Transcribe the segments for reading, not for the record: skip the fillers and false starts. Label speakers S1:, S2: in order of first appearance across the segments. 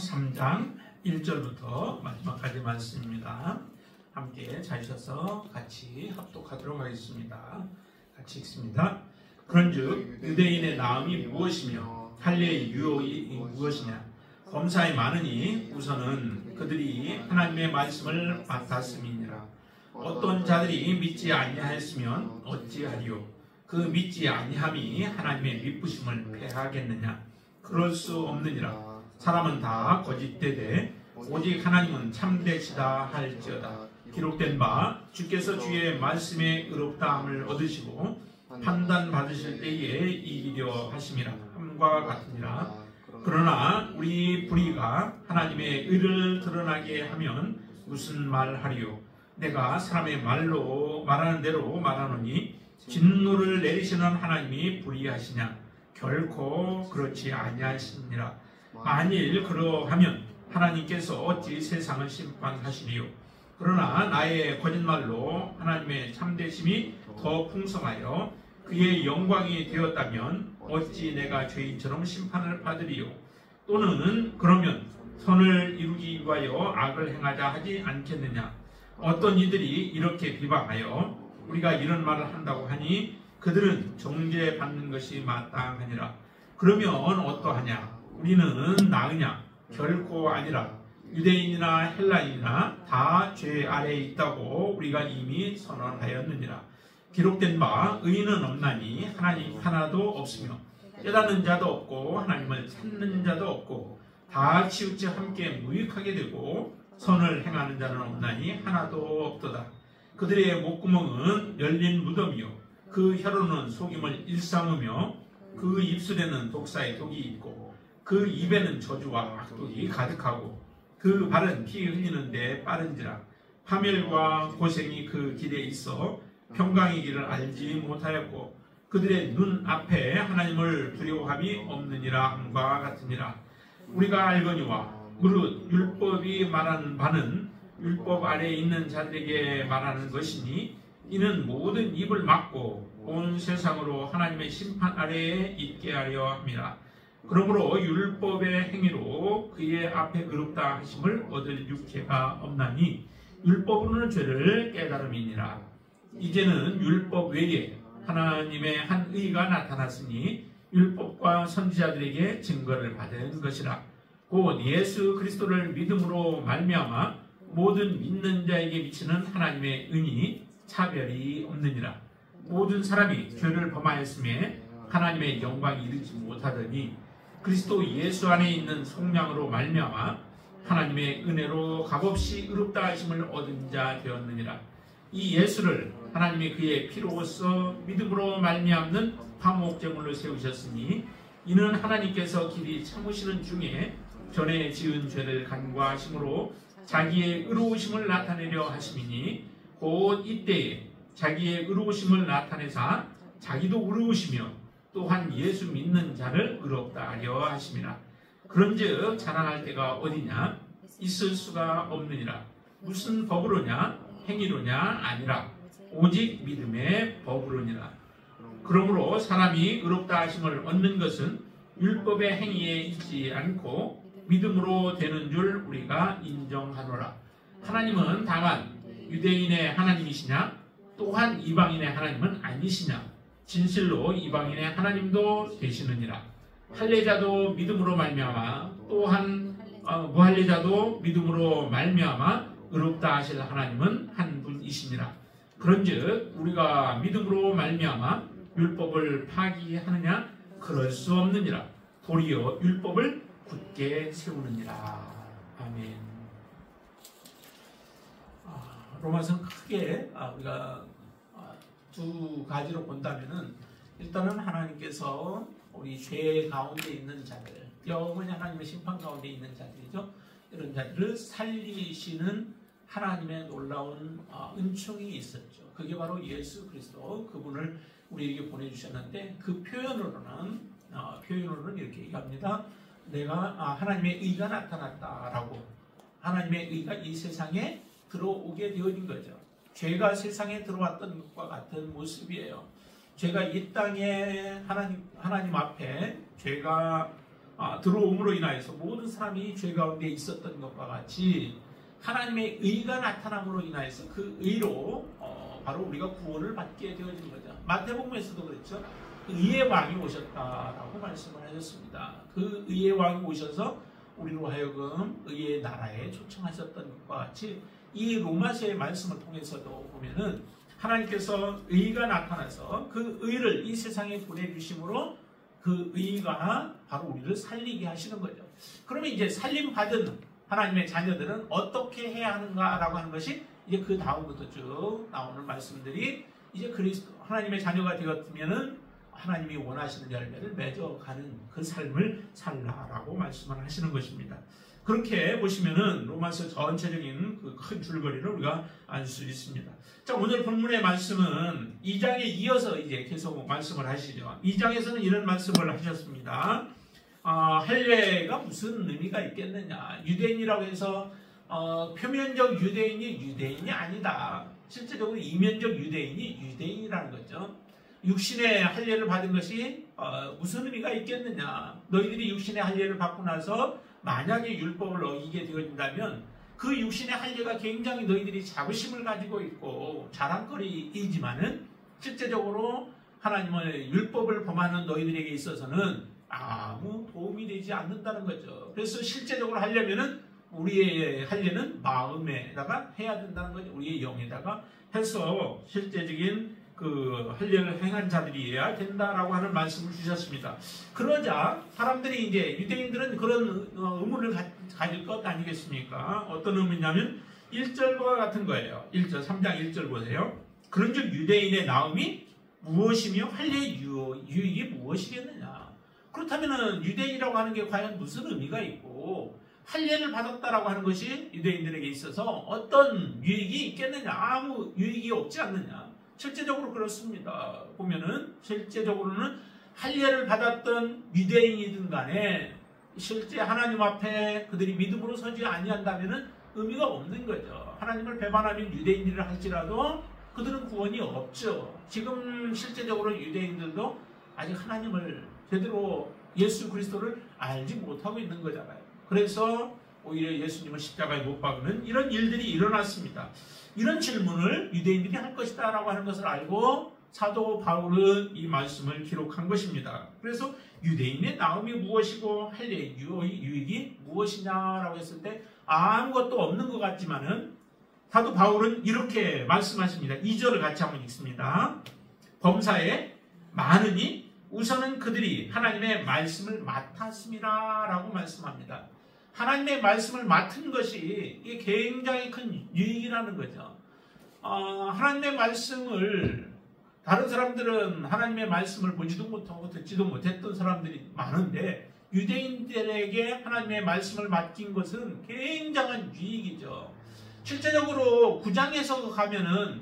S1: 3장 1절부터 마지막까지 말씀입니다. 함께 자주셔서 같이 합독하도록 하겠습니다. 같이 읽습니다. 그런즉 유대인의 나음이 무엇이며 할례의 유혹이 무엇이냐? 범사에 많으니 우선은 그들이 하나님의 말씀을 맡았음이니라. 어떤 자들이 믿지 아니하였으면 어찌하리요? 그 믿지 아니함이 하나님의 미쁘심을 패하겠느냐? 그럴 수 없느니라. 사람은 다 거짓되되 오직 하나님은 참되시다 할지어다. 기록된 바 주께서 주의 말씀에 의롭다함을 얻으시고 판단받으실 때에 이기려 하심이라 함과 같으니라. 그러나 우리 불의가 하나님의 의를 드러나게 하면 무슨 말하리요? 내가 사람의 말로 말하는 대로 말하노니 진노를 내리시는 하나님이 불의하시냐? 결코 그렇지 아니하시니라. 만일 그러하면 하나님께서 어찌 세상을 심판하시리요? 그러나 나의 거짓말로 하나님의 참되심이 더 풍성하여 그의 영광이 되었다면 어찌 내가 죄인처럼 심판을 받으리요? 또는 그러면 선을 이루기 위하여 악을 행하자 하지 않겠느냐? 어떤 이들이 이렇게 비방하여 우리가 이런 말을 한다고 하니 그들은 정죄받는 것이 마땅하니라. 그러면 어떠하냐? 우리는 나으냐? 결코 아니라. 유대인이나 헬라인이나 다 죄 아래에 있다고 우리가 이미 선언하였느니라. 기록된 바 의인은 없나니 하나님 하나도 없으며 깨닫는 자도 없고 하나님을 찾는 자도 없고 다 치우쳐 함께 무익하게 되고 선을 행하는 자는 없나니 하나도 없도다. 그들의 목구멍은 열린 무덤이요 그 혀로는 속임을 일삼으며 그 입술에는 독사의 독이 있고 그 입에는 저주와 악독이 가득하고 그 발은 피 흘리는데 빠른지라. 파멸과 고생이 그 길에 있어 평강의 길을 알지 못하였고 그들의 눈 앞에 하나님을 두려워함이 없느니라 함과 같으니라. 우리가 알거니와 무릇 율법이 말하는 바는 율법 아래에 있는 자들에게 말하는 것이니 이는 모든 입을 막고 온 세상으로 하나님의 심판 아래에 있게 하려 함이라. 그러므로 율법의 행위로 그의 앞에 의롭다 하심을 얻을 육체가 없나니 율법으로는 죄를 깨달음이니라. 이제는 율법 외에 하나님의 한 의가 나타났으니 율법과 선지자들에게 증거를 받은 것이라. 곧 예수 그리스도를 믿음으로 말미암아 모든 믿는 자에게 미치는 하나님의 은이 차별이 없느니라. 모든 사람이 죄를 범하였음에 하나님의 영광이 이르지 못하더니 그리스도 예수 안에 있는 속량으로 말미암아 하나님의 은혜로 값없이 의롭다 하심을 얻은 자 되었느니라. 이 예수를 하나님이 그의 피로써 믿음으로 말미암는 화목제물로 세우셨으니 이는 하나님께서 길이 참으시는 중에 전에 지은 죄를 간과하심으로 자기의 의로우심을 나타내려 하심이니 곧 이때에 자기의 의로우심을 나타내사 자기도 의로우시며 또한 예수 믿는 자를 의롭다 하려 하심이라. 그런즉 자랑할 때가 어디냐? 있을 수가 없느니라. 무슨 법으로냐? 행위로냐? 아니라 오직 믿음의 법으로니라. 그러므로 사람이 의롭다 하심을 얻는 것은 율법의 행위에 있지 않고 믿음으로 되는 줄 우리가 인정하노라. 하나님은 다만 유대인의 하나님이시냐? 또한 이방인의 하나님은 아니시냐? 진실로 이방인의 하나님도 되시느니라. 할례자도 믿음으로 말미암아 또한 무할례자도 믿음으로 말미암아 의롭다 하실 하나님은 한 분이시니라. 그런즉 우리가 믿음으로 말미암아 율법을 파기하느냐? 그럴 수 없느니라. 도리어 율법을 굳게 세우느니라. 아멘. 로마서는 크게 우리가 두 가지로 본다면은 일단은 하나님께서 우리 죄 가운데 있는 자들, 영원히 하나님의 심판 가운데 있는 자들이죠. 이런 자들을 살리시는 하나님의 놀라운 은총이 있었죠. 그게 바로 예수 그리스도 그분을 우리에게 보내주셨는데 그 표현으로는 이렇게 얘기합니다. 내가 하나님의 의가 나타났다라고. 하나님의 의가 이 세상에 들어오게 되어진 거죠. 죄가 세상에 들어왔던 것과 같은 모습이에요. 죄가 이 땅에 하나님 앞에 죄가 들어옴으로 인하여서 모든 사람이 죄 가운데 있었던 것과 같이 하나님의 의가 나타남으로 인하여서 그 의로 바로 우리가 구원을 받게 되어진 거죠. 마태복음에서도 그렇죠. 의의 왕이 오셨다라고 말씀을 하셨습니다. 그 의의 왕이 오셔서 우리로 하여금 의의 나라에 초청하셨던 것과 같이 이 로마서의 말씀을 통해서도 보면은 하나님께서 의가 나타나서 그 의를 이 세상에 보내주심으로 그 의가 바로 우리를 살리게 하시는 거죠. 그러면 이제 살림받은 하나님의 자녀들은 어떻게 해야 하는가라고 하는 것이 이제 그 다음부터 쭉 나오는 말씀들이 이제 그리스도 하나님의 자녀가 되었으면은 하나님이 원하시는 열매를 맺어가는 그 삶을 살라라고 말씀을 하시는 것입니다. 그렇게 보시면은 로마서 전체적인 그 큰 줄거리를 우리가 알 수 있습니다. 자, 오늘 본문의 말씀은 2장에 이어서 이제 계속 말씀을 하시죠. 2장에서는 이런 말씀을 하셨습니다. 할례가 무슨 의미가 있겠느냐? 유대인이라고 해서 표면적 유대인이 아니다. 실제적으로 이면적 유대인이 유대인이라는 거죠. 육신의 할례를 받은 것이 무슨 의미가 있겠느냐? 너희들이 육신의 할례를 받고 나서 만약에 율법을 어기게 되어진다면 그 육신의 할례가 굉장히 너희들이 자부심을 가지고 있고 자랑거리이지만은 실제적으로 하나님의 율법을 범하는 너희들에게 있어서는 아무 도움이 되지 않는다는 거죠. 그래서 실제적으로 하려면은 우리의 할례는 마음에다가 해야 된다는 거죠. 우리의 영에다가 해서 실제적인 그 할례를 행한 자들이어야 된다라고 하는 말씀을 주셨습니다. 그러자 사람들이 이제 유대인들은 그런 의문을 가질 것 아니겠습니까? 어떤 의문이냐면 1절과 같은 거예요. 1절 3장 1절 보세요. 그런즉 유대인의 나음이 무엇이며 할례의 유익이 무엇이겠느냐? 그렇다면 유대인이라고 하는 게 과연 무슨 의미가 있고 할례를 받았다라고 하는 것이 유대인들에게 있어서 어떤 유익이 있겠느냐? 아무 유익이 없지 않느냐? 실제적으로 그렇습니다. 보면은 실제적으로는 할례를 받았던 유대인이든 간에 실제 하나님 앞에 그들이 믿음으로 서지 아니한다면은 의미가 없는 거죠. 하나님을 배반하는 유대인들을 할지라도 그들은 구원이 없죠. 지금 실제적으로 유대인들도 아직 하나님을 제대로 예수 그리스도를 알지 못하고 있는 거잖아요. 그래서 오히려 예수님을 십자가에 못 박는 이런 일들이 일어났습니다. 이런 질문을 유대인들이 할 것이다 라고 하는 것을 알고 사도 바울은 이 말씀을 기록한 것입니다. 그래서 유대인의 나음이 무엇이고 할례의 유익이 무엇이냐라고 했을 때 아무것도 없는 것 같지만은 사도 바울은 이렇게 말씀하십니다. 2절을 같이 한번 읽습니다. 범사에 많으니 우선은 그들이 하나님의 말씀을 맡았습니다 라고 말씀합니다. 하나님의 말씀을 맡은 것이 이게 굉장히 큰 유익이라는 거죠. 하나님의 말씀을 다른 사람들은 하나님의 말씀을 보지도 못하고 듣지도 못했던 사람들이 많은데 유대인들에게 하나님의 말씀을 맡긴 것은 굉장한 유익이죠. 실제적으로 9장에서 가면은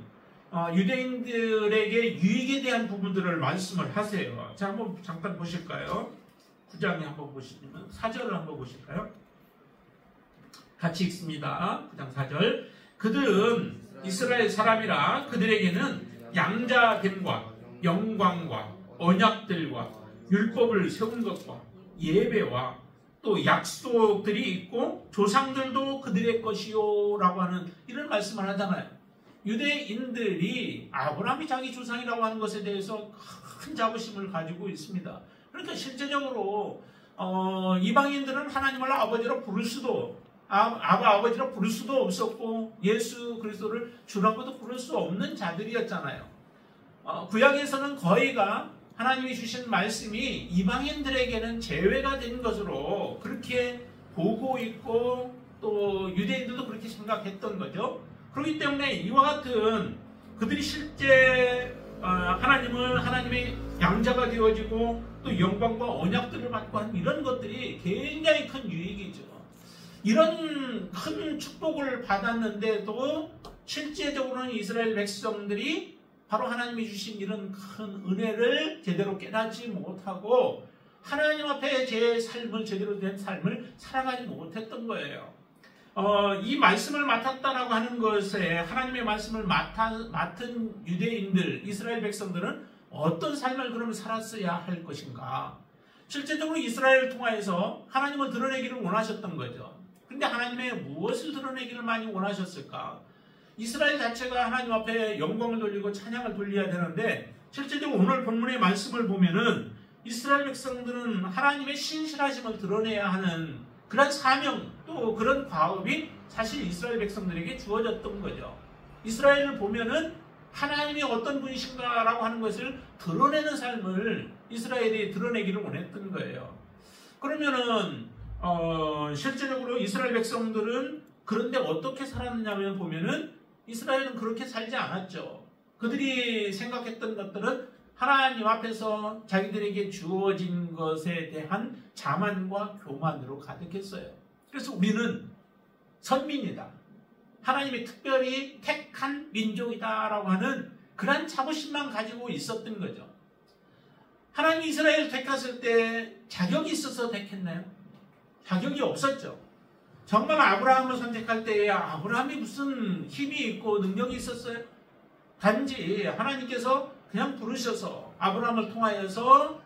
S1: 유대인들에게 유익에 대한 부분들을 말씀을 하세요. 자, 한번 잠깐 보실까요? 9장에 한번 보시면 4절을 한번 보실까요? 같이 읽습니다. 9장 4절. 그들은 이스라엘 사람이라 그들에게는 양자됨과 영광과 언약들과 율법을 세운 것과 예배와 또 약속들이 있고 조상들도 그들의 것이요 라고 하는 이런 말씀을 하잖아요. 유대인들이 아브라함이 자기 조상이라고 하는 것에 대해서 큰 자부심을 가지고 있습니다. 그러니까 실제적으로 이방인들은 하나님을 아버지로 부를 수도 아버지로 부를 수도 없었고 예수 그리스도를 주라고도 부를 수 없는 자들이었잖아요. 구약에서는 거의가 하나님이 주신 말씀이 이방인들에게는 제외가 된 것으로 그렇게 보고 있고 또 유대인들도 그렇게 생각했던 거죠. 그렇기 때문에 이와 같은 그들이 실제 하나님의 양자가 되어지고 또 영광과 언약들을 받고 하는 이런 것들이 굉장히 큰 유익이죠. 이런 큰 축복을 받았는데도 실제적으로는 이스라엘 백성들이 바로 하나님이 주신 이런 큰 은혜를 제대로 깨닫지 못하고 하나님 앞에 제 삶을 제대로 된 삶을 살아가지 못했던 거예요. 이 말씀을 맡았다라고 하는 것에 하나님의 말씀을 맡은 유대인들, 이스라엘 백성들은 어떤 삶을 그러면 살았어야 할 것인가? 실제적으로 이스라엘을 통하여서 하나님을 드러내기를 원하셨던 거죠. 근데 하나님의 무엇을 드러내기를 많이 원하셨을까? 이스라엘 자체가 하나님 앞에 영광을 돌리고 찬양을 돌려야 되는데 실제적으로 오늘 본문의 말씀을 보면은 이스라엘 백성들은 하나님의 신실하심을 드러내야 하는 그런 사명 또 그런 과업이 사실 이스라엘 백성들에게 주어졌던 거죠. 이스라엘을 보면은 하나님이 어떤 분이신가라고 하는 것을 드러내는 삶을 이스라엘이 드러내기를 원했던 거예요. 그러면은 실제적으로 이스라엘 백성들은 그런데 어떻게 살았느냐면 보면은 이스라엘은 그렇게 살지 않았죠. 그들이 생각했던 것들은 하나님 앞에서 자기들에게 주어진 것에 대한 자만과 교만으로 가득했어요. 그래서 우리는 선민이다. 하나님이 특별히 택한 민족이다라고 하는 그런 자부심만 가지고 있었던 거죠. 하나님이 이스라엘을 택했을 때 자격이 있어서 택했나요? 자격이 없었죠. 정말 아브라함을 선택할 때에 아브라함이 무슨 힘이 있고 능력이 있었어요? 단지 하나님께서 그냥 부르셔서 아브라함을 통하여서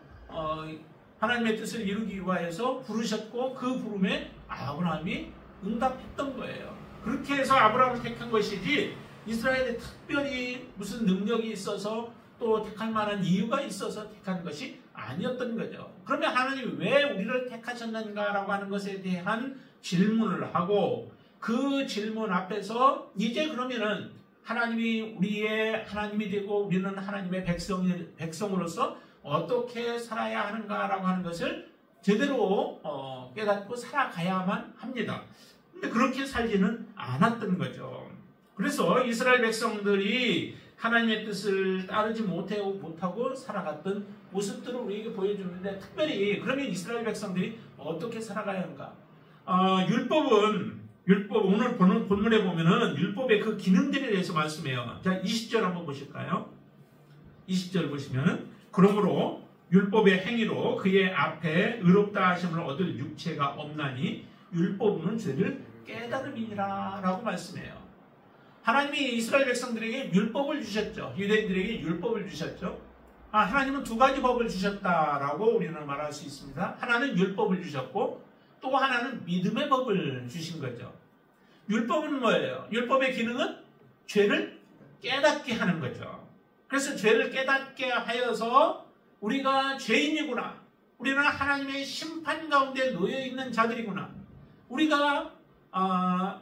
S1: 하나님의 뜻을 이루기 위하여서 부르셨고 그 부름에 아브라함이 응답했던 거예요. 그렇게 해서 아브라함을 택한 것이지 이스라엘에 특별히 무슨 능력이 있어서 또 택할 만한 이유가 있어서 택한 것이 아니었던 거죠. 그러면 하나님이 왜 우리를 택하셨는가라고 하는 것에 대한 질문을 하고 그 질문 앞에서 이제 그러면은 하나님이 우리의 하나님이 되고 우리는 하나님의 백성으로서 어떻게 살아야 하는가라고 하는 것을 제대로 깨닫고 살아가야만 합니다. 근데 그렇게 살지는 않았던 거죠. 그래서 이스라엘 백성들이 하나님의 뜻을 따르지 못하고 살아갔던 모습들을 우리에게 보여주는데 특별히 그러면 이스라엘 백성들이 어떻게 살아가야 하는가? 율법 오늘 보는 본문에 보면은 율법의 그 기능들에 대해서 말씀해요. 자, 20절 한번 보실까요? 20절 보시면은 그러므로 율법의 행위로 그의 앞에 의롭다 하심을 얻을 육체가 없나니 율법은 죄를 깨달음이니라 라고 말씀해요. 하나님이 이스라엘 백성들에게 율법을 주셨죠. 유대인들에게 율법을 주셨죠. 하나님은 두 가지 법을 주셨다라고 우리는 말할 수 있습니다. 하나는 율법을 주셨고 또 하나는 믿음의 법을 주신 거죠. 율법은 뭐예요? 율법의 기능은 죄를 깨닫게 하는 거죠. 그래서 죄를 깨닫게 하여서 우리가 죄인이구나. 우리는 하나님의 심판 가운데 놓여있는 자들이구나. 우리가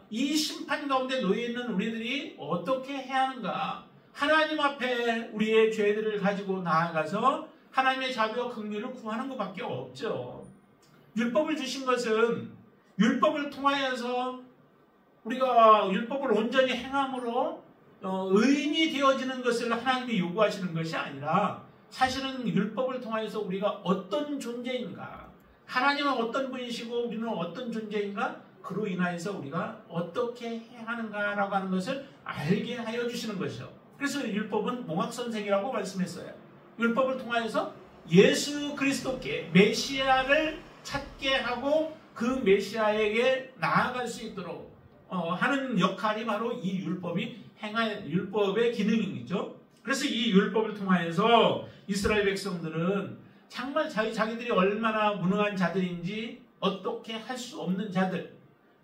S1: 이 심판 가운데 놓여있는 우리들이 어떻게 해야 하는가? 하나님 앞에 우리의 죄들을 가지고 나아가서 하나님의 자비와 긍휼을 구하는 것밖에 없죠. 율법을 주신 것은 율법을 통하여서 우리가 율법을 온전히 행함으로 의인이 되어지는 것을 하나님이 요구하시는 것이 아니라 사실은 율법을 통하여서 우리가 어떤 존재인가, 하나님은 어떤 분이시고 우리는 어떤 존재인가, 그로 인하여서 우리가 어떻게 해야 하는가라고 하는 것을 알게 하여 주시는 것이죠. 그래서 율법은 몽학선생이라고 말씀했어요. 율법을 통하여서 예수 그리스도께 메시아를 찾게 하고 그 메시아에게 나아갈 수 있도록 하는 역할이 바로 이 율법의 기능이죠. 그래서 이 율법을 통하여서 이스라엘 백성들은 정말 자기들이 얼마나 무능한 자들인지 어떻게 할 수 없는 자들,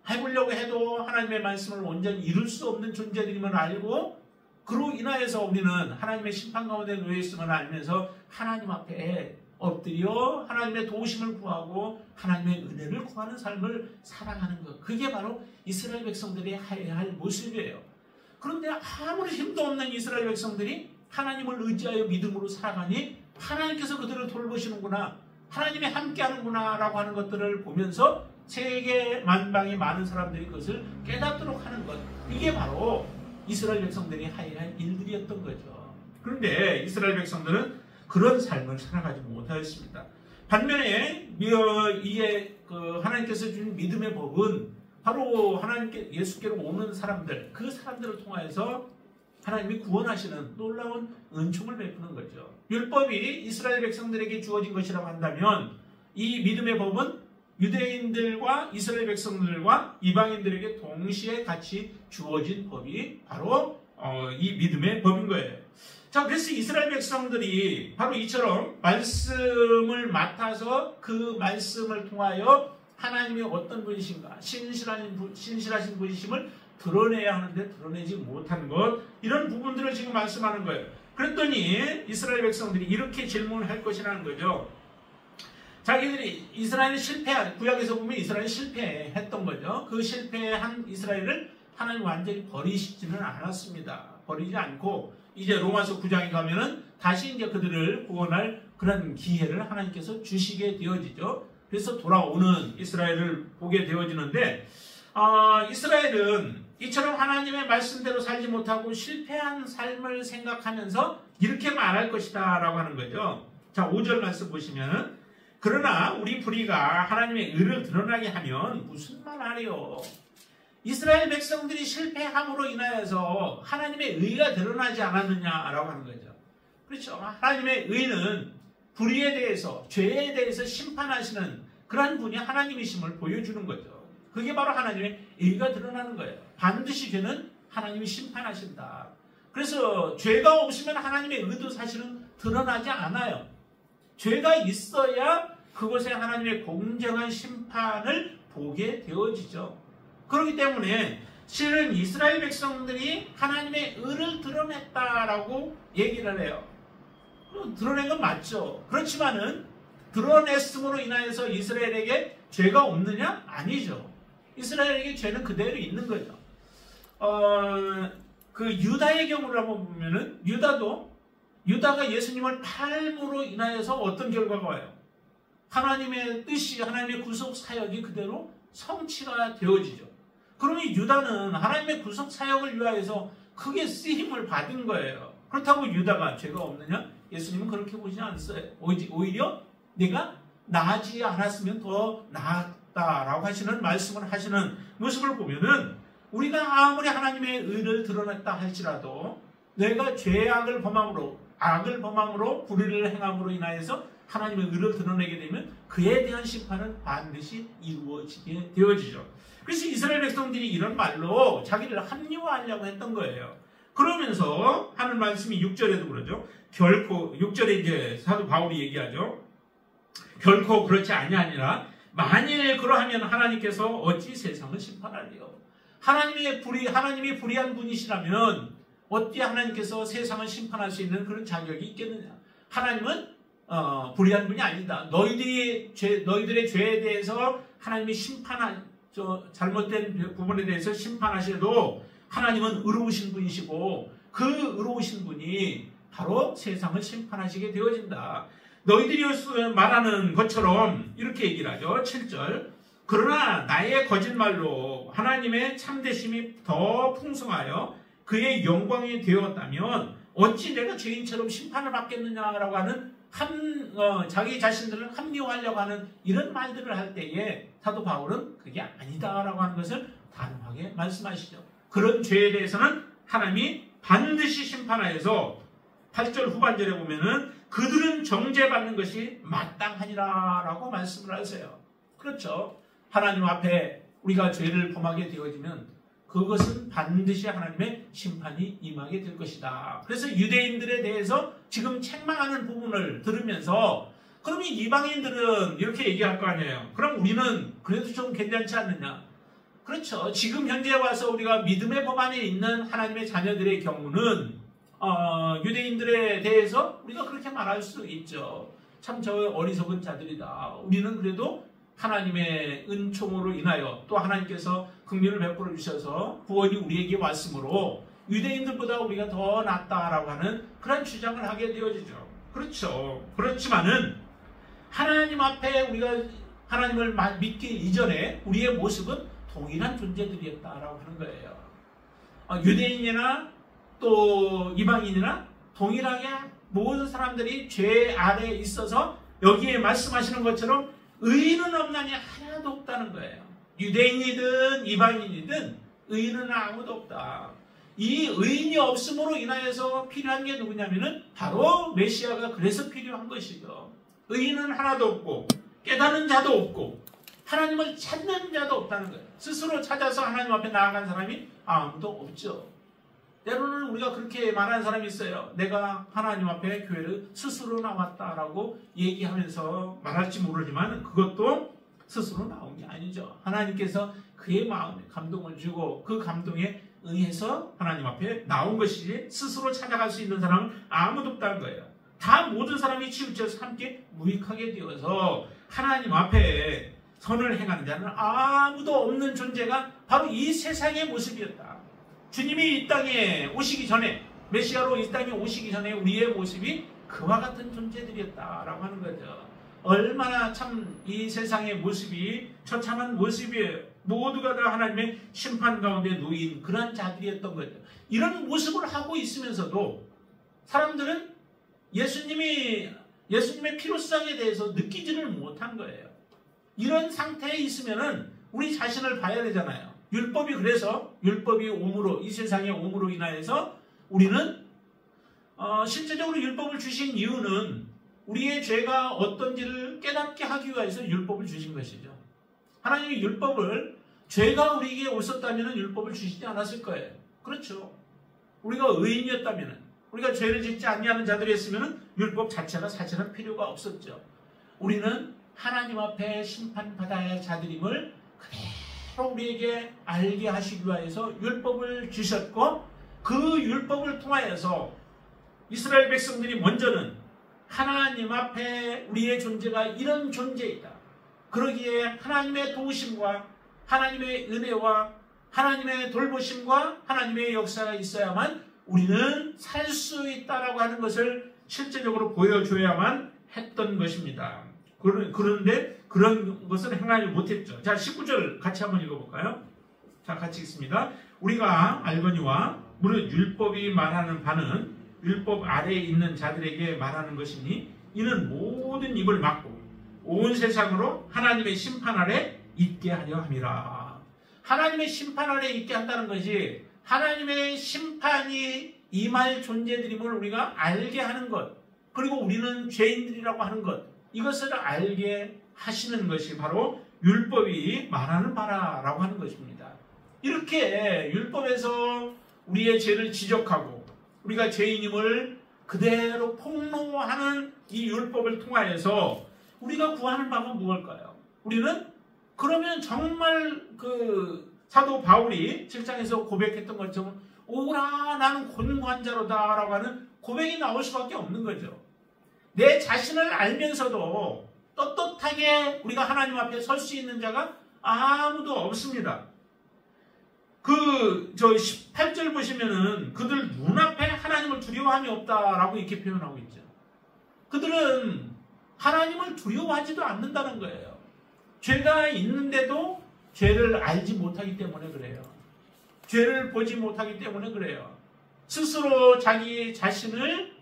S1: 해보려고 해도 하나님의 말씀을 온전히 이룰 수 없는 존재들임을 알고 그로 인하여서 우리는 하나님의 심판 가운데 놓여있음을 알면서 하나님 앞에 엎드려 하나님의 도우심을 구하고 하나님의 은혜를 구하는 삶을 살아가는 것, 그게 바로 이스라엘 백성들이 해야 할 모습이에요. 그런데 아무리 힘도 없는 이스라엘 백성들이 하나님을 의지하여 믿음으로 살아가니 하나님께서 그들을 돌보시는구나, 하나님이 함께하는구나 라고 하는 것들을 보면서 세계 만방의 많은 사람들이 그것을 깨닫도록 하는 것, 이게 바로 이스라엘 백성들이 해야 할 일들이었던 거죠. 그런데 이스라엘 백성들은 그런 삶을 살아가지 못하였습니다. 반면에 하나님께서 준 믿음의 법은 바로 하나님께 예수께로 오는 사람들, 그 사람들을 통하여서 하나님이 구원하시는 놀라운 은총을 베푸는 거죠. 율법이 이스라엘 백성들에게 주어진 것이라고 한다면 이 믿음의 법은 유대인들과 이스라엘 백성들과 이방인들에게 동시에 같이 주어진 법이 바로 이 믿음의 법인 거예요. 자, 그래서 이스라엘 백성들이 바로 이처럼 말씀을 맡아서 그 말씀을 통하여 하나님이 어떤 분이신가, 신실하신 분이심을 드러내야 하는데 드러내지 못한 것, 이런 부분들을 지금 말씀하는 거예요. 그랬더니 이스라엘 백성들이 이렇게 질문을 할 것이라는 거죠. 자기들이 이스라엘이 구약에서 보면 이스라엘이 실패했던 거죠. 그 실패한 이스라엘을 하나님 완전히 버리시지는 않았습니다. 버리지 않고 이제 로마서 9장에 가면은 다시 이제 그들을 구원할 그런 기회를 하나님께서 주시게 되어지죠. 그래서 돌아오는 이스라엘을 보게 되어지는데, 이스라엘은 이처럼 하나님의 말씀대로 살지 못하고 실패한 삶을 생각하면서 이렇게 말할 것이다 라고 하는 거죠. 자, 5절 말씀 보시면, 그러나 우리 불의가 하나님의 의를 드러나게 하면 무슨 말 하리요? 이스라엘 백성들이 실패함으로 인하여서 하나님의 의가 드러나지 않았느냐라고 하는 거죠. 그렇죠. 하나님의 의는 불의에 대해서, 죄에 대해서 심판하시는 그러한 분이 하나님이심을 보여주는 거죠. 그게 바로 하나님의 의가 드러나는 거예요. 반드시 죄는 하나님이 심판하신다. 그래서 죄가 없으면 하나님의 의도 사실은 드러나지 않아요. 죄가 있어야 그곳에 하나님의 공정한 심판을 보게 되어지죠. 그렇기 때문에 실은 이스라엘 백성들이 하나님의 의를 드러냈다라고 얘기를 해요. 드러낸 건 맞죠. 그렇지만은 드러냈음으로 인하여서 이스라엘에게 죄가 없느냐? 아니죠. 이스라엘에게 죄는 그대로 있는 거죠. 그 유다의 경우를 한번 보면은 유다가 예수님을 팔므로 인하여서 어떤 결과가 와요? 하나님의 뜻이, 하나님의 구속 사역이 그대로 성취가 되어지죠. 그러면 유다는 하나님의 구속 사역을 위하여서 크게 쓰임을 받은 거예요. 그렇다고 유다가 죄가 없느냐? 예수님은 그렇게 보지 않았어요. 오히려 내가 나아지지 않았으면 더 나았다라고 하시는 말씀을 하시는 모습을 보면은 우리가 아무리 하나님의 의를 드러냈다 할지라도 내가 악을 범함으로 불의를 행함으로 인하여서 하나님의 의를 드러내게 되면 그에 대한 심판은 반드시 이루어지게 되어지죠. 그래서 이스라엘 백성들이 이런 말로 자기를 합리화하려고 했던 거예요. 그러면서 하는 말씀이 6절에도 그러죠. 결코 6절에 이제 사도 바울이 얘기하죠. 결코 그렇지 아니하니라. 만일 그러하면 하나님께서 어찌 세상을 심판하리요? 하나님이 불의한 분이시라면 어찌 하나님께서 세상을 심판할 수 있는 그런 자격이 있겠느냐? 하나님은 불의한 분이 아니다. 너희들의 죄에 대해서 하나님이 잘못된 부분에 대해서 심판하셔도 하나님은 의로우신 분이시고 그 의로우신 분이 바로 세상을 심판하시게 되어진다. 너희들이 말하는 것처럼 이렇게 얘기를 하죠. 7절. 그러나 나의 거짓말로 하나님의 참되심이 더 풍성하여 그의 영광이 되었다면 어찌 내가 죄인처럼 심판을 받겠느냐라고 하는 자기 자신들을 합리화하려고 하는 이런 말들을 할 때에 사도 바울은 그게 아니다라고 하는 것을 단호하게 말씀하시죠. 그런 죄에 대해서는 하나님이 반드시 심판하여서 8절 후반절에 보면은 그들은 정죄받는 것이 마땅하니라라고 말씀을 하세요. 그렇죠. 하나님 앞에 우리가 죄를 범하게 되어지면 그것은 반드시 하나님의 심판이 임하게 될 것이다. 그래서 유대인들에 대해서 지금 책망하는 부분을 들으면서 그러면 이방인들은 이렇게 얘기할 거 아니에요. 그럼 우리는 그래도 좀 괜찮지 않느냐? 그렇죠. 지금 현재 와서 우리가 믿음의 법 안에 있는 하나님의 자녀들의 경우는 유대인들에 대해서 우리가 그렇게 말할 수 있죠. 참 저 어리석은 자들이다. 우리는 그래도 하나님의 은총으로 인하여 또 하나님께서 긍휼을 베풀어 주셔서 구원이 우리에게 왔으므로 유대인들보다 우리가 더 낫다라고 하는 그런 주장을 하게 되어지죠. 그렇죠. 그렇지만은 하나님 앞에 우리가 하나님을 믿기 이전에 우리의 모습은 동일한 존재들이었다라고 하는 거예요. 유대인이나 또 이방인이나 동일하게 모든 사람들이 죄 아래에 있어서 여기에 말씀하시는 것처럼 의인은 없나니 하나도 없다는 거예요. 유대인이든 이방인이든 의인은 아무도 없다. 이 의인이 없음으로 인하여서 필요한 게 누구냐면은 바로 메시아가 그래서 필요한 것이죠. 의인은 하나도 없고 깨닫는 자도 없고 하나님을 찾는 자도 없다는 거예요. 스스로 찾아서 하나님 앞에 나아간 사람이 아무도 없죠. 때로는 우리가 그렇게 말하는 사람이 있어요. 내가 하나님 앞에 교회를 스스로 나왔다라고 얘기하면서 말할지 모르지만 그것도 스스로 나온 게 아니죠. 하나님께서 그의 마음에 감동을 주고 그 감동에 의해서 하나님 앞에 나온 것이지 스스로 찾아갈 수 있는 사람은 아무도 없다는 거예요. 다 모든 사람이 치우쳐서 함께 무익하게 되어서 하나님 앞에 선을 행하는 자는 아무도 없는 존재가 바로 이 세상의 모습이었다. 주님이 이 땅에 오시기 전에, 메시아로 이 땅에 오시기 전에 우리의 모습이 그와 같은 존재들이었다라고 하는 거죠. 얼마나 참 이 세상의 모습이 처참한 모습이에요. 모두가 다 하나님의 심판 가운데 놓인 그런 자들이었던 거죠. 이런 모습을 하고 있으면서도 사람들은 예수님의 필요성에 대해서 느끼지를 못한 거예요. 이런 상태에 있으면은 우리 자신을 봐야 되잖아요. 율법이 그래서 율법이 옴으로 이 세상의 옴으로 인하여서 우리는 실제적으로 율법을 주신 이유는 우리의 죄가 어떤지를 깨닫게 하기 위해서 율법을 주신 것이죠. 하나님이 율법을 죄가 우리에게 없었다면 율법을 주시지 않았을 거예요. 그렇죠. 우리가 의인이었다면 우리가 죄를 짓지 아니하는 자들이었으면 율법 자체가 사실은 필요가 없었죠. 우리는 하나님 앞에 심판받아야 할 자들임을 그대로 우리에게 알게 하시기 위해서 율법을 주셨고 그 율법을 통하여서 이스라엘 백성들이 먼저는 하나님 앞에 우리의 존재가 이런 존재이다. 그러기에 하나님의 도우심과 하나님의 은혜와 하나님의 돌보심과 하나님의 역사가 있어야만 우리는 살 수 있다라고 하는 것을 실제적으로 보여줘야만 했던 것입니다. 그런데 그런 것을 행하지 못했죠. 자, 19절 같이 한번 읽어볼까요? 자, 같이 읽습니다. 우리가 알거니와 무릇 율법이 말하는 바는 율법 아래에 있는 자들에게 말하는 것이니 이는 모든 입을 막고 온 세상으로 하나님의 심판 아래 있게 하려 함이라. 하나님의 심판 아래 있게 한다는 것이 하나님의 심판이 임할 존재들임을 우리가 알게 하는 것, 그리고 우리는 죄인들이라고 하는 것, 이것을 알게 하시는 것이 바로 율법이 말하는 바라라고 하는 것입니다. 이렇게 율법에서 우리의 죄를 지적하고 우리가 죄인임을 그대로 폭로하는 이 율법을 통하여서 우리가 구하는 바가 무엇일까요? 우리는 그러면 정말 그 사도 바울이 7장에서 고백했던 것처럼 오라 나는 곤고한 자로다 라고 하는 고백이 나올 수밖에 없는 거죠. 내 자신을 알면서도 떳떳하게 우리가 하나님 앞에 설 수 있는 자가 아무도 없습니다. 그 18절 보시면은 그들 눈앞에 하나님을 두려워함이 없다라고 이렇게 표현하고 있죠. 그들은 하나님을 두려워하지도 않는다는 거예요. 죄가 있는데도 죄를 알지 못하기 때문에 그래요. 죄를 보지 못하기 때문에 그래요. 스스로 자기 자신을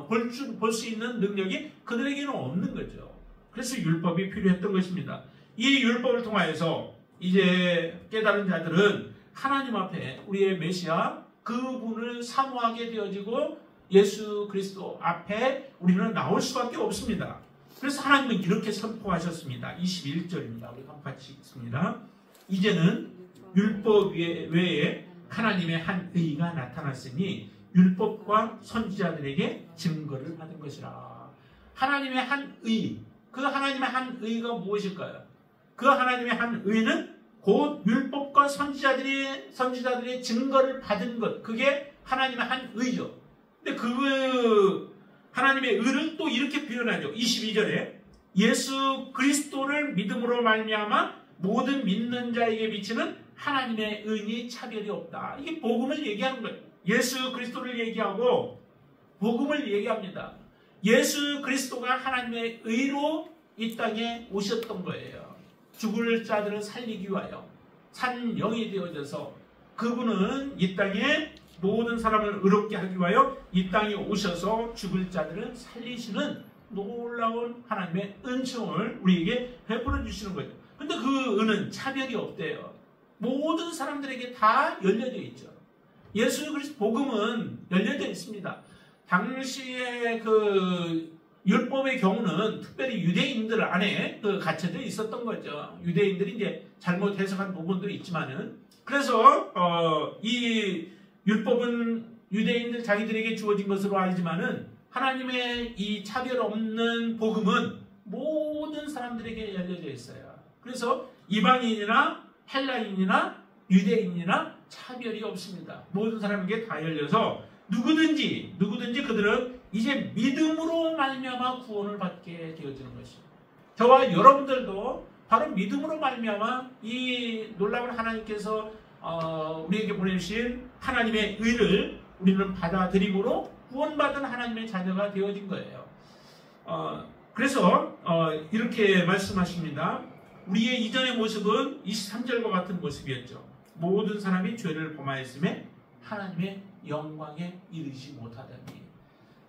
S1: 볼 수 있는 능력이 그들에게는 없는 거죠. 그래서 율법이 필요했던 것입니다. 이 율법을 통하여서 이제 깨달은 자들은 하나님 앞에 우리의 메시아 그분을 사모하게 되어지고 예수 그리스도 앞에 우리는 나올 수밖에 없습니다. 그래서 하나님은 이렇게 선포하셨습니다. 21절입니다. 우리 같이 읽습니다. 이제는 율법 외에 하나님의 한 의가 나타났으니 율법과 선지자들에게 증거를 받은 것이라. 하나님의 한 의, 그 하나님의 한 의가 무엇일까요? 그 하나님의 한 의는 곧 율법과 선지자들의 증거를 받은 것, 그게 하나님의 한 의죠. 근데 그 하나님의 의를 또 이렇게 표현하죠. 22절에 예수 그리스도를 믿음으로 말미암아 모든 믿는 자에게 비치는 하나님의 의니 차별이 없다. 이게 복음을 얘기하는 거예요. 예수 그리스도를 얘기하고 복음을 얘기합니다. 예수 그리스도가 하나님의 의로 이 땅에 오셨던 거예요. 죽을 자들을 살리기 위하여 산 영이 되어져서 그분은 이 땅에 모든 사람을 의롭게 하기 위하여 이 땅에 오셔서 죽을 자들을 살리시는 놀라운 하나님의 은총을 우리에게 베풀어 주시는 거죠. 근데 그 은은 차별이 없대요. 모든 사람들에게 다 열려져 있죠. 예수 그리스도 복음은 열려져 있습니다. 당시에 그 율법의 경우는 특별히 유대인들 안에 갇혀져 있었던 거죠. 유대인들이 이제 잘못 해석한 부분들이 있지만은 그래서 이 율법은 유대인들 자기들에게 주어진 것으로 알지만은 하나님의 이 차별 없는 복음은 모든 사람들에게 열려져 있어요. 그래서 이방인이나 헬라인이나 유대인이나 차별이 없습니다. 모든 사람에게 다 열려서 누구든지 그들은 이제 믿음으로 말미암아 구원을 받게 되어지는 것입니다. 저와 여러분들도 바로 믿음으로 말미암아 이 놀라운 하나님께서 우리에게 보내주신 하나님의 의를 우리는 받아들임으로 구원받은 하나님의 자녀가 되어진 거예요. 그래서 이렇게 말씀하십니다. 우리의 이전의 모습은 23절과 같은 모습이었죠. 모든 사람이 죄를 범하였음에 하나님의 영광에 이르지 못하다니.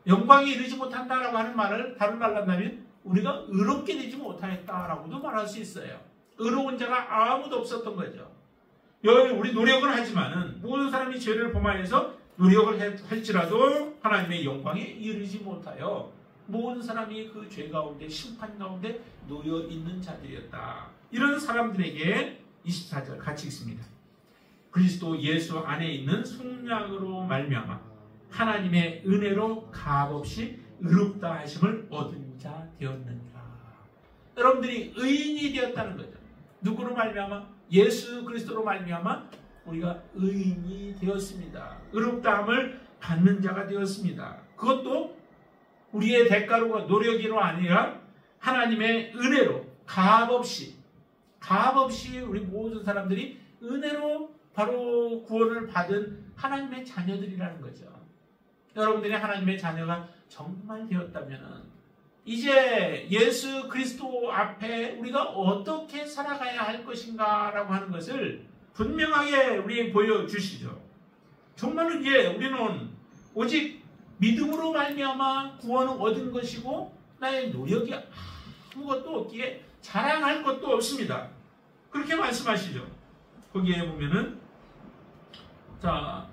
S1: 영광에 이르지 못한다라고 하는 말을 다른 말로 한다면 우리가 의롭게 되지 못하였다라고도 말할 수 있어요. 의로운 자가 아무도 없었던 거죠. 우리 노력은 하지만은 모든 사람이 죄를 범하여서 노력을 할지라도 하나님의 영광에 이르지 못하여 모든 사람이 그 죄 가운데 심판 가운데 놓여 있는 자들이었다. 이런 사람들에게 24절 같이 읽습니다. 그리스도 예수 안에 있는 속량으로 말미암아 하나님의 은혜로 값없이 의롭다 하심을 얻은 자 되었느니라. 여러분들이 의인이 되었다는 거죠. 누구로 말미암아? 예수 그리스도로 말미암아 우리가 의인이 되었습니다. 의롭다함을 받는 자가 되었습니다. 그것도 우리의 대가로 노력으로 아니라 하나님의 은혜로 값없이 우리 모든 사람들이 은혜로 바로 구원을 받은 하나님의 자녀들이라는 거죠. 여러분들이 하나님의 자녀가 정말 되었다면 이제 예수 그리스도 앞에 우리가 어떻게 살아가야 할 것인가 라고 하는 것을 분명하게 우리에게 보여주시죠. 정말로 이제 우리는 오직 믿음으로 말미암아 구원을 얻은 것이고 나의 노력이 아무것도 없기에 자랑할 것도 없습니다. 그렇게 말씀하시죠. 거기에 보면은 자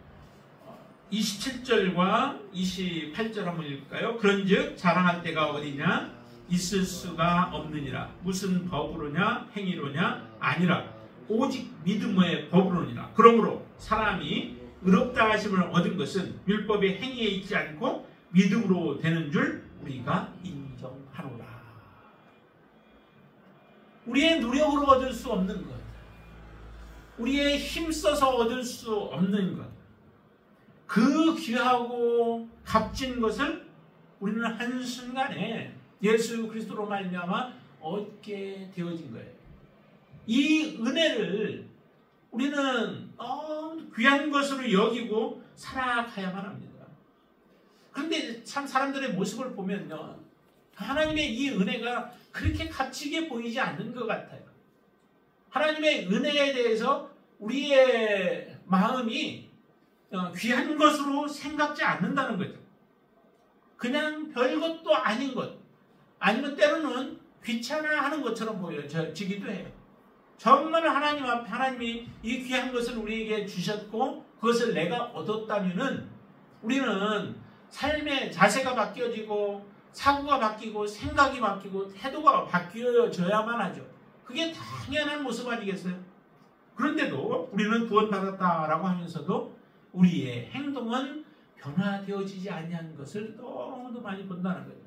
S1: 27절과 28절 한번 읽을까요? 그런즉 자랑할 때가 어디냐? 있을 수가 없느니라. 무슨 법으로냐? 행위로냐? 아니라 오직 믿음의 법으로니라. 그러므로 사람이 의롭다 하심을 얻은 것은 율법의 행위에 있지 않고 믿음으로 되는 줄 우리가 인정하노라. 우리의 노력으로 얻을 수 없는 것, 우리의 힘써서 얻을 수 없는 것, 그 귀하고 값진 것을 우리는 한순간에 예수 그리스도로 말미암아 얻게 되어진 거예요. 이 은혜를 우리는 너무 귀한 것으로 여기고 살아가야만 합니다. 그런데 참 사람들의 모습을 보면요, 하나님의 이 은혜가 그렇게 값지게 보이지 않는 것 같아요. 하나님의 은혜에 대해서 우리의 마음이 귀한 것으로 생각지 않는다는 거죠. 그냥 별것도 아닌 것, 아니면 때로는 귀찮아하는 것처럼 보여지기도 해요. 정말 하나님 앞에 하나님이 이 귀한 것을 우리에게 주셨고 그것을 내가 얻었다면은 우리는 삶의 자세가 바뀌어지고 사고가 바뀌고 생각이 바뀌고 태도가 바뀌어져야만 하죠. 그게 당연한 모습 아니겠어요? 그런데도 우리는 구원받았다라고 하면서도 우리의 행동은 변화되어지지 아니한 것을 너무도 많이 본다는 거예요.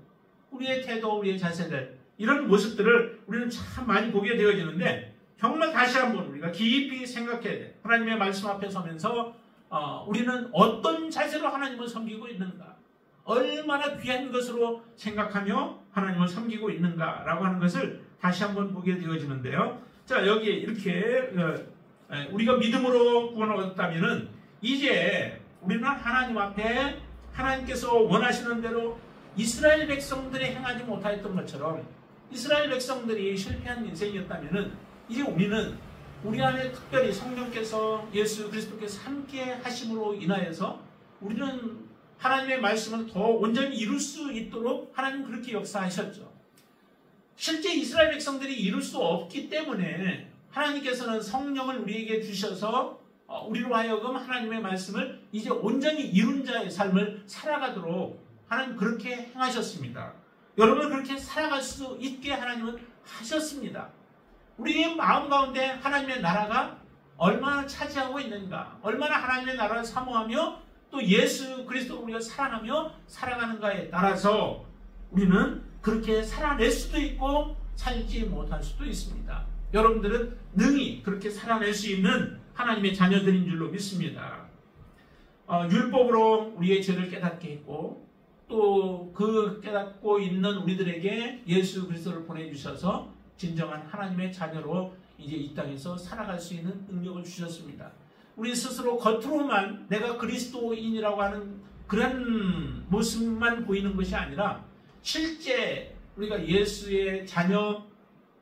S1: 우리의 태도, 우리의 자세들, 이런 모습들을 우리는 참 많이 보게 되어지는데 정말 다시 한번 우리가 깊이 생각해야 돼요. 하나님의 말씀 앞에 서면서 우리는 어떤 자세로 하나님을 섬기고 있는가, 얼마나 귀한 것으로 생각하며 하나님을 섬기고 있는가라고 하는 것을 다시 한번 보게 되어지는데요. 자, 여기에 이렇게 우리가 믿음으로 구원을 얻었다면은 이제 우리는 하나님 앞에 하나님께서 원하시는 대로 이스라엘 백성들이 행하지 못하였던 것처럼 이스라엘 백성들이 실패한 인생이었다면은 이제 우리는 우리 안에 특별히 성령께서 예수 그리스도께서 함께 하심으로 인하여서 우리는 하나님의 말씀을 더 온전히 이룰 수 있도록 하나님 그렇게 역사하셨죠. 실제 이스라엘 백성들이 이룰 수 없기 때문에 하나님께서는 성령을 우리에게 주셔서 우리로 하여금 하나님의 말씀을 이제 온전히 이룬 자의 삶을 살아가도록 하나님 그렇게 행하셨습니다. 여러분을 그렇게 살아갈 수 있게 하나님은 하셨습니다. 우리의 마음 가운데 하나님의 나라가 얼마나 차지하고 있는가, 얼마나 하나님의 나라를 사모하며 또 예수 그리스도를 우리가 사랑하며 살아가는가에 따라서 우리는 그렇게 살아낼 수도 있고 살지 못할 수도 있습니다. 여러분들은 능히 그렇게 살아낼 수 있는 하나님의 자녀들인 줄로 믿습니다. 율법으로 우리의 죄를 깨닫게 했고 또 그 깨닫고 있는 우리들에게 예수 그리스도를 보내주셔서 진정한 하나님의 자녀로 이제 이 땅에서 살아갈 수 있는 능력을 주셨습니다. 우리 스스로 겉으로만 내가 그리스도인이라고 하는 그런 모습만 보이는 것이 아니라 실제 우리가 예수의 자녀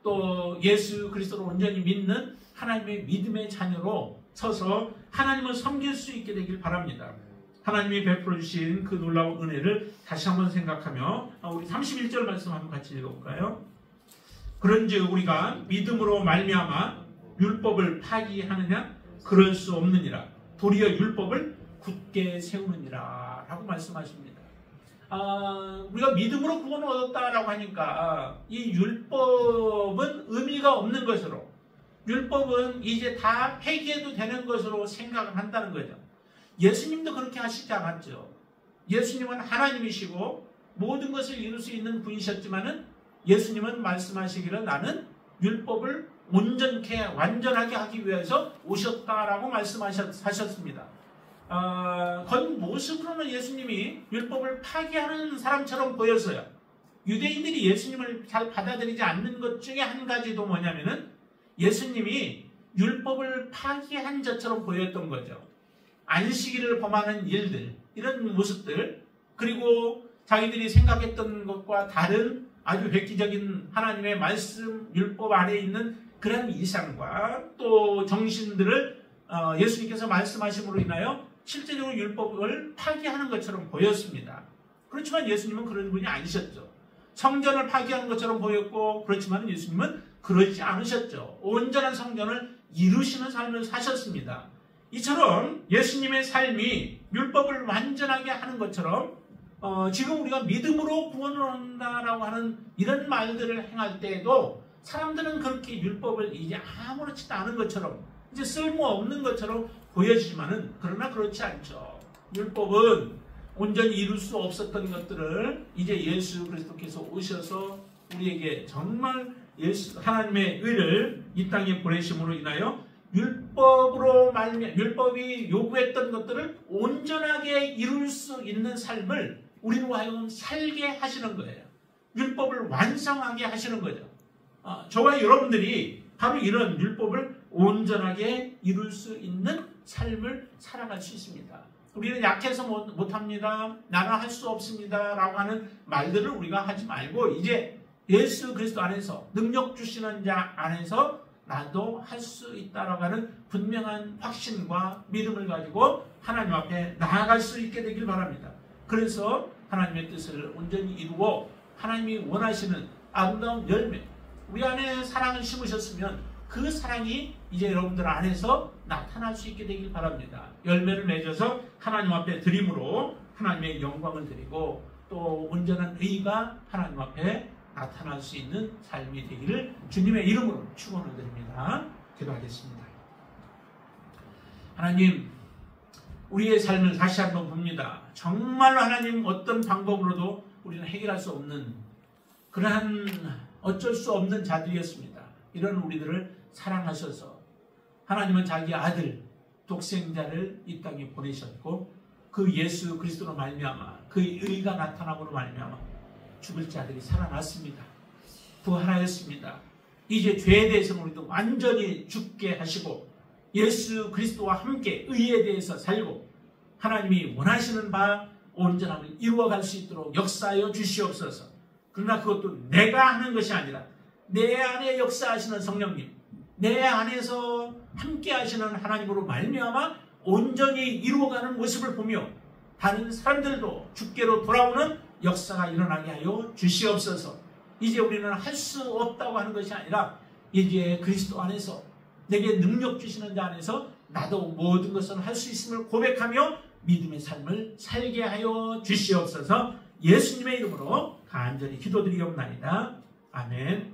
S1: 또 예수 그리스도를 온전히 믿는 하나님의 믿음의 자녀로 서서 하나님을 섬길 수 있게 되길 바랍니다. 하나님이 베풀어 주신 그 놀라운 은혜를 다시 한번 생각하며 우리 31절 말씀 한번 같이 읽어볼까요? 그런즉 우리가 믿음으로 말미암아 율법을 파기하느냐? 그럴 수 없느니라. 도리어 율법을 굳게 세우느니라 라고 말씀하십니다. 우리가 믿음으로 구원을 얻었다라고 하니까 이 율법은 의미가 없는 것으로, 율법은 이제 다 폐기해도 되는 것으로 생각을 한다는 거죠. 예수님도 그렇게 하시지 않았죠. 예수님은 하나님이시고 모든 것을 이룰 수 있는 분이셨지만은 예수님은 말씀하시기를 나는 율법을 온전케 완전하게 하기 위해서 오셨다라고 말씀하셨습니다. 겉모습으로는 예수님이 율법을 파기하는 사람처럼 보였어요. 유대인들이 예수님을 잘 받아들이지 않는 것 중에 한 가지도 뭐냐면은 예수님이 율법을 파기한 자처럼 보였던 거죠. 안식일을 범하는 일들, 이런 모습들, 그리고 자기들이 생각했던 것과 다른 아주 획기적인 하나님의 말씀, 율법 안에 있는 그런 이상과 또 정신들을 예수님께서 말씀하심으로 인하여 실제적으로 율법을 파기하는 것처럼 보였습니다. 그렇지만 예수님은 그런 분이 아니셨죠. 성전을 파기하는 것처럼 보였고, 그렇지만 예수님은 그러지 않으셨죠. 온전한 성전을 이루시는 삶을 사셨습니다. 이처럼 예수님의 삶이 율법을 완전하게 하는 것처럼 지금 우리가 믿음으로 구원을 얻는다라고 하는 이런 말들을 행할 때에도 사람들은 그렇게 율법을 이제 아무렇지도 않은 것처럼 이제 쓸모없는 것처럼 보여지지만은 그러나 그렇지 않죠. 율법은 온전히 이룰 수 없었던 것들을 이제 예수 그리스도께서 오셔서 우리에게 정말 하나님의 의를 이 땅에 보내심으로 인하여 율법이 요구했던 것들을 온전하게 이룰 수 있는 삶을 우리로 하여금 살게 하시는 거예요. 율법을 완성하게 하시는 거죠. 저와 여러분들이 바로 이런 율법을 온전하게 이룰 수 있는 삶을 살아갈 수 있습니다. 우리는 약해서 못합니다. 나는 할 수 없습니다. 라고 하는 말들을 우리가 하지 말고 이제 예수 그리스도 안에서 능력 주시는 자 안에서 나도 할 수 있다라고 하는 분명한 확신과 믿음을 가지고 하나님 앞에 나아갈 수 있게 되길 바랍니다. 그래서 하나님의 뜻을 온전히 이루고 하나님이 원하시는 아름다운 열매, 우리 안에 사랑을 심으셨으면 그 사랑이 이제 여러분들 안에서 나타날 수 있게 되길 바랍니다. 열매를 맺어서 하나님 앞에 드림으로 하나님의 영광을 드리고 또 온전한 의가 하나님 앞에 나타날 수 있는 삶이 되기를 주님의 이름으로 축원을 드립니다. 기도하겠습니다. 하나님, 우리의 삶을 다시 한번 봅니다. 정말로 하나님 어떤 방법으로도 우리는 해결할 수 없는 그러한 어쩔 수 없는 자들이었습니다. 이런 우리들을 사랑하셔서 하나님은 자기 아들 독생자를 이 땅에 보내셨고 그 예수 그리스도로 말미암아 그 의가 나타남으로 말미암아 죽을 자들이 살아났습니다. 부활하였습니다. 이제 죄에 대해서는 우리도 완전히 죽게 하시고 예수 그리스도와 함께 의에 대해서 살고 하나님이 원하시는 바 온전함을 이루어갈 수 있도록 역사하여 주시옵소서. 그러나 그것도 내가 하는 것이 아니라 내 안에 역사하시는 성령님, 내 안에서 함께 하시는 하나님으로 말미암아 온전히 이루어가는 모습을 보며 다른 사람들도 주께로 돌아오는 역사가 일어나게 하여 주시옵소서. 이제 우리는 할 수 없다고 하는 것이 아니라 이제 그리스도 안에서 내게 능력 주시는 자 안에서 나도 모든 것을 할 수 있음을 고백하며 믿음의 삶을 살게 하여 주시옵소서. 예수님의 이름으로 간절히 기도드리옵나이다. 아멘.